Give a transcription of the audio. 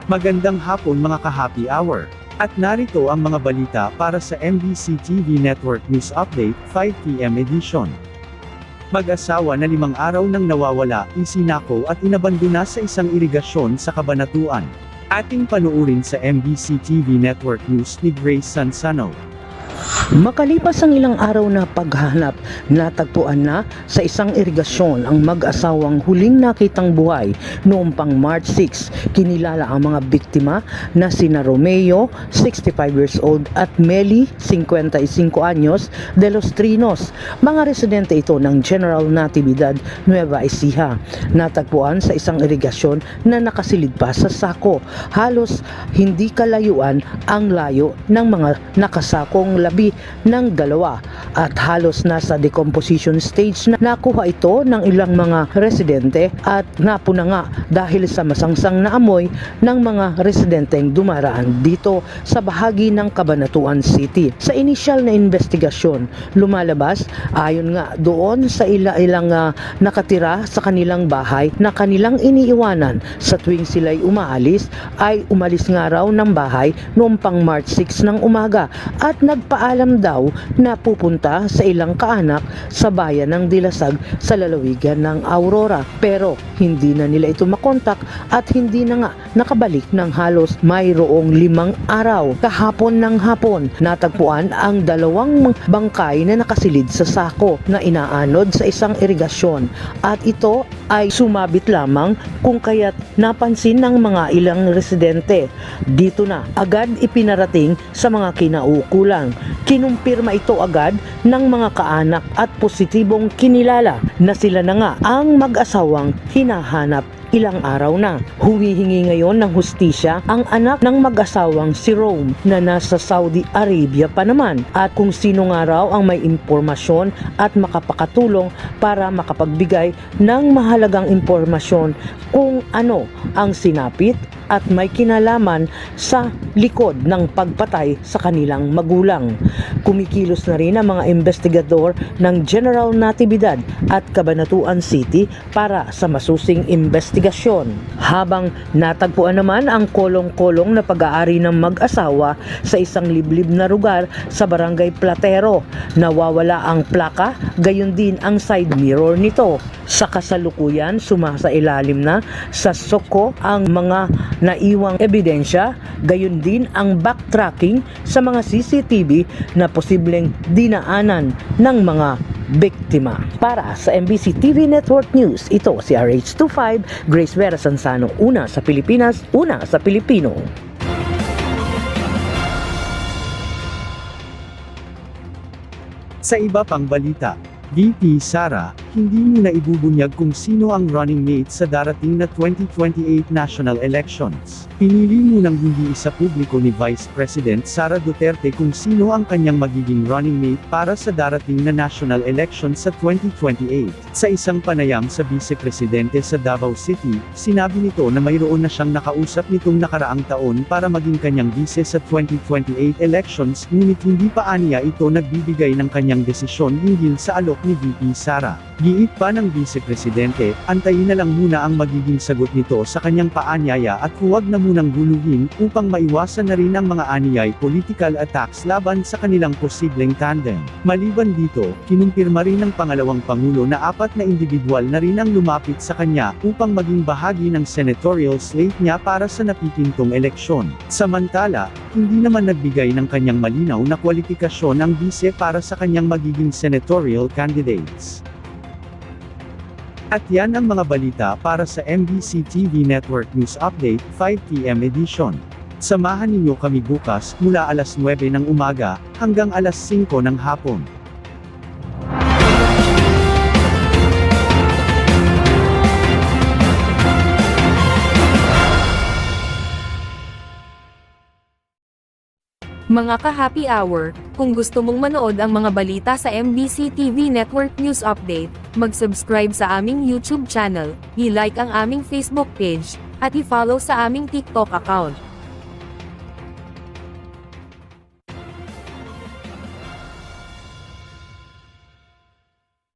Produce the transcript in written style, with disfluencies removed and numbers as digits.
Magandang hapon mga ka-happy hour. At narito ang mga balita para sa MBC TV Network News Update, 5 PM edition. Mag-asawa na 5 araw nang nawawala, isinako at inabandona sa isang irigasyon sa Cabanatuan. Ating panuurin sa MBC TV Network News ni Grace Sansano. Makalipas ang ilang araw na paghahanap, natagpuan na sa isang irigasyon ang mag-asawang huling nakitang buhay noong pang March 6. Kinilala ang mga biktima na sina Romeo, 65 years old, at Meli, 55 anyos, de los Trinos. Mga residente ito ng General Natividad, Nueva Ecija. Natagpuan sa isang irigasyon na nakasilid pa sa sako. Halos hindi kalayuan ang layo ng mga nakasakong labi ng dalawa at halos nasa decomposition stage na nakuha ito ng ilang mga residente at napuna nga dahil sa masangsang na amoy ng mga residenteng dumaraan dito sa bahagi ng Cabanatuan City. Sa inisyal na investigasyon, lumalabas ayon nga doon sa ilang nakatira sa kanilang bahay na kanilang iniiwanan sa tuwing sila'y umaalis ay umalis nga raw ng bahay noong pang March 6 ng umaga at nagpaalam daw na pupunta sa ilang kaanak sa bayan ng Dilasag sa lalawigan ng Aurora, pero hindi na nila ito makontak at hindi na nga nakabalik ng halos mayroong 5 araw. Kahapon ng hapon, natagpuan ang 2 bangkay na nakasilid sa sako na inaanod sa isang irigasyon at ito ay sumabit lamang kung kaya't napansin ng mga ilang residente. Dito na agad ipinarating sa mga kinaukulan. Kinumpirma ito agad ng mga kaanak at positibong kinilala na sila na nga ang mag-asawang hinahanap ilang araw na. Humihingi ngayon ng hustisya ang anak ng mag-asawang si Rome na nasa Saudi Arabia pa naman at kung sino nga raw ang may impormasyon at makapakatulong para makapagbigay ng mahalagang impormasyon kung ano ang sinapit at may kinalaman sa likod ng pagpatay sa kanilang magulang. Kumikilos na rin ang mga investigador ng General Natividad at Cabanatuan City para sa masusing investigasyon. Habang natagpuan naman ang kolong-kolong na pag-aari ng mag-asawa sa isang liblib na lugar sa Barangay Platero. Nawawala ang plaka, gayon din ang side mirror nito. Sa kasalukuyan, sumasailalim na sa SOCO ang mga naiwang ebidensya, gayon din ang backtracking sa mga CCTV na posibleng dinaanan ng mga biktima. Para sa MBC TV Network News, ito si RH25, Grace Vera Sansano, una sa Pilipinas, una sa Pilipino. Sa iba pang balita, VP Sara, hindi mo na ibubunyag kung sino ang running mate sa darating na 2028 national elections. Pinili munang hindi isa publiko ni Vice President Sara Duterte kung sino ang kanyang magiging running mate para sa darating na national elections sa 2028. Sa isang panayam sa Vice Presidente sa Davao City, sinabi nito na mayroon na siyang nakausap nitong nakaraang taon para maging kanyang vice sa 2028 elections, ngunit hindi pa aniya ito nagbibigay ng kanyang desisyon hinggil sa alok ni VP Sara. Giit pa ng Vice Presidente, antayin na lang muna ang magiging sagot nito sa kanyang paanyaya at huwag na munang guluhin upang maiwasan na rin ang mga anyay political attacks laban sa kanilang posibleng tandem. Maliban dito, kinumpirma rin ng pangalawang Pangulo na 4 na individual na rin ang lumapit sa kanya upang maging bahagi ng senatorial slate niya para sa napipintong eleksyon. Samantala, hindi naman nagbigay ng kanyang malinaw na kwalifikasyon ang vice para sa kanyang magiging senatorial candidates. At yan ang mga balita para sa MBC TV Network News Update, 5 PM edition. Samahan ninyo kami bukas mula alas 9 ng umaga hanggang alas 5 ng hapon. Mga ka-happy hour, kung gusto mong manood ang mga balita sa MBC TV Network News Update, mag-subscribe sa aming YouTube channel, i-like ang aming Facebook page, at i-follow sa aming TikTok account.